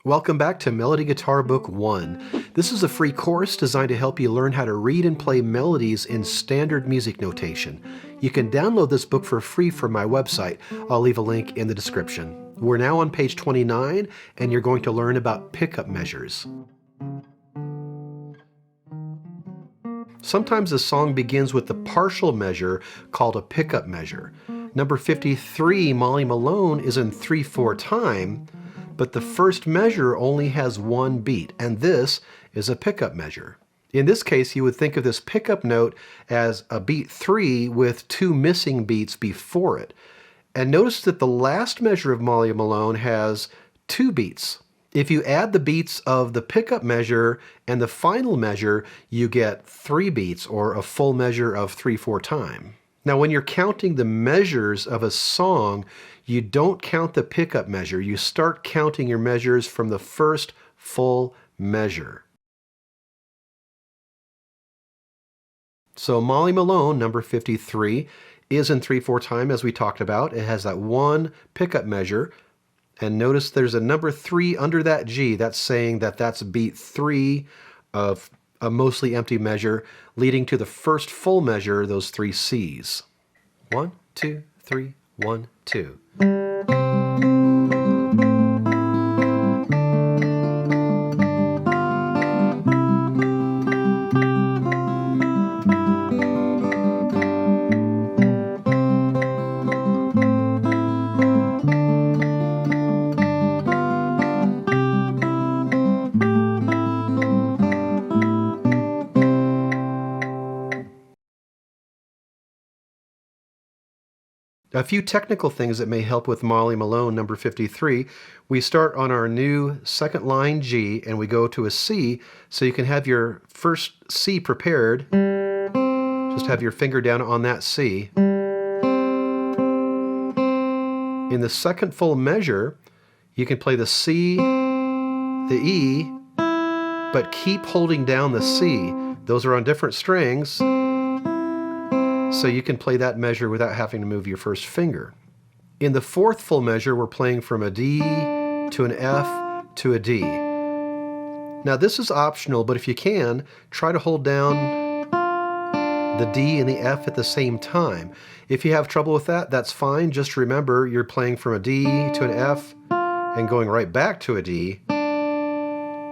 Welcome back to Melody Guitar Book 1. This is a free course designed to help you learn how to read and play melodies in standard music notation. You can download this book for free from my website. I'll leave a link in the description. We're now on page 29, and you're going to learn about pickup measures. Sometimes a song begins with the partial measure called a pickup measure. Number 53, Molly Malone, is in 3/4 time, but the first measure only has one beat, and this is a pickup measure. In this case, you would think of this pickup note as a beat 3 with 2 missing beats before it. And notice that the last measure of Molly Malone has 2 beats. If you add the beats of the pickup measure and the final measure, you get 3 beats, or a full measure of 3/4 time. Now, when you're counting the measures of a song, you don't count the pickup measure. You start counting your measures from the first full measure. So Molly Malone, number 53, is in 3/4 time, as we talked about. It has that one pickup measure. And notice there's a number 3 under that G. That's saying that that's beat 3 of a mostly empty measure, leading to the first full measure, those 3 C's. 1, 2, 3, 1, 2. A few technical things that may help with Molly Malone, number 53. We start on our new second line G and we go to a C, so you can have your first C prepared. Just have your finger down on that C. In the second full measure, you can play the C, the E, but keep holding down the C. Those are on different strings, so you can play that measure without having to move your first finger. In the fourth full measure, we're playing from a D to an F to a D. Now this is optional, but if you can, try to hold down the D and the F at the same time. If you have trouble with that, that's fine. Just remember you're playing from a D to an F and going right back to a D.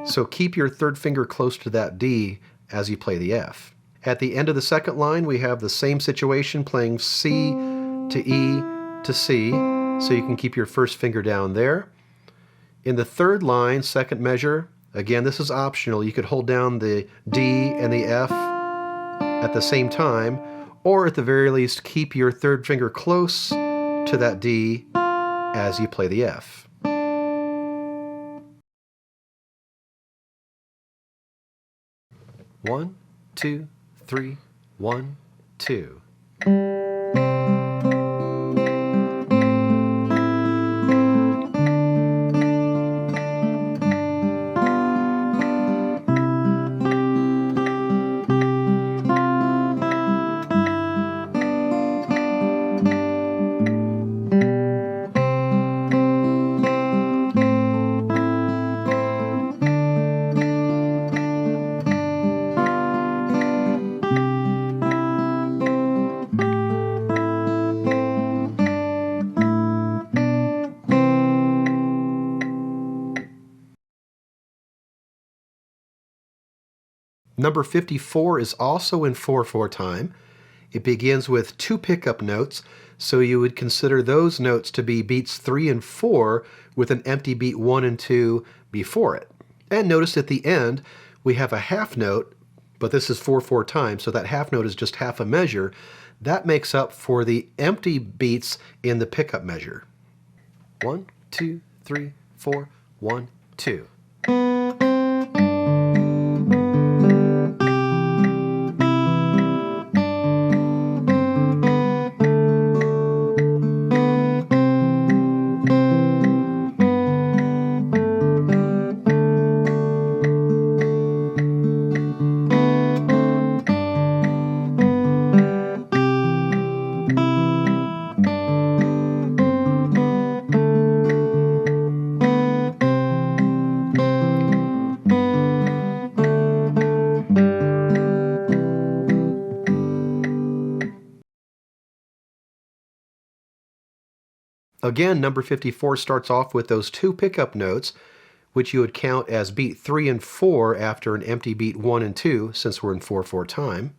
So keep your third finger close to that D as you play the F. At the end of the second line, we have the same situation, playing C to E to C, so you can keep your first finger down there. In the third line, second measure, again, this is optional. You could hold down the D and the F at the same time, or at the very least, keep your third finger close to that D as you play the F. One, 2, 3, 1, 2. Number 54 is also in 4/4 time. It begins with 2 pickup notes, so you would consider those notes to be beats 3 and 4 with an empty beat 1 and 2 before it. And notice at the end we have a half note, but this is 4/4 time, so that half note is just half a measure. That makes up for the empty beats in the pickup measure. 1, 2, 3, 4, 1, 2. Again, number 54 starts off with those 2 pickup notes, which you would count as beat 3 and 4 after an empty beat 1 and 2, since we're in 4/4 time.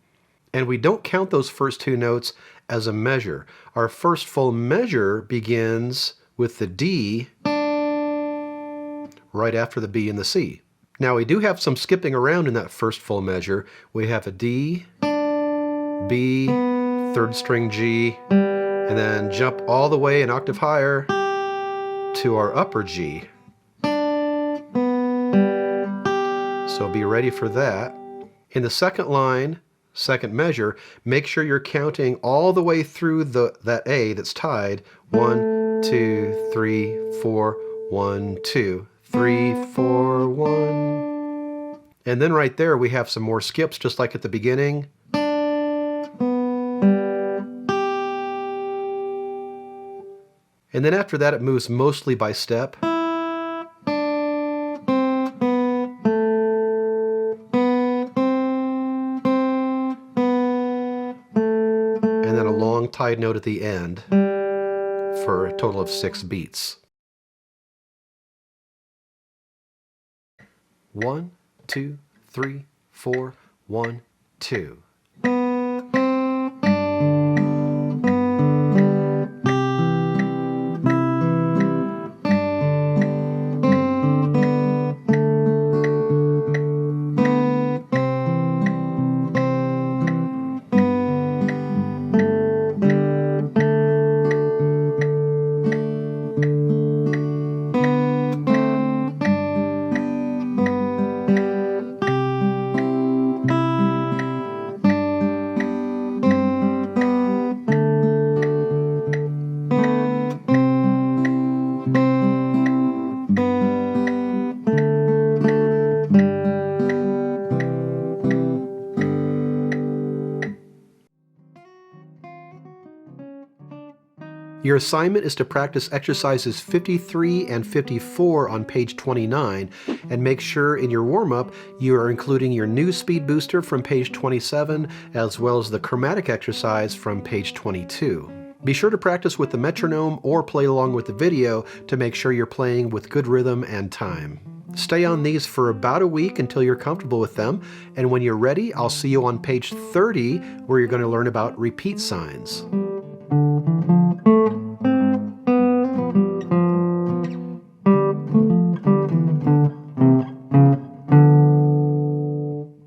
And we don't count those first 2 notes as a measure. Our first full measure begins with the D right after the B and the C. Now we do have some skipping around in that first full measure. We have a D, B, 3rd string G, and then jump all the way an octave higher to our upper G. So be ready for that. In the second line, second measure, make sure you're counting all the way through that A that's tied. 1, 2, 3, 4, 1, 2, 3, 4, 1. And then right there we have some more skips just like at the beginning. And then after that it moves mostly by step. And then a long tied note at the end for a total of 6 beats. 1, 2, 3, 4, 1, 2. Your assignment is to practice exercises 53 and 54 on page 29, and make sure in your warm-up you are including your new speed booster from page 27, as well as the chromatic exercise from page 22. Be sure to practice with the metronome or play along with the video to make sure you're playing with good rhythm and time. Stay on these for about a week until you're comfortable with them, and when you're ready, I'll see you on page 30 where you're going to learn about repeat signs.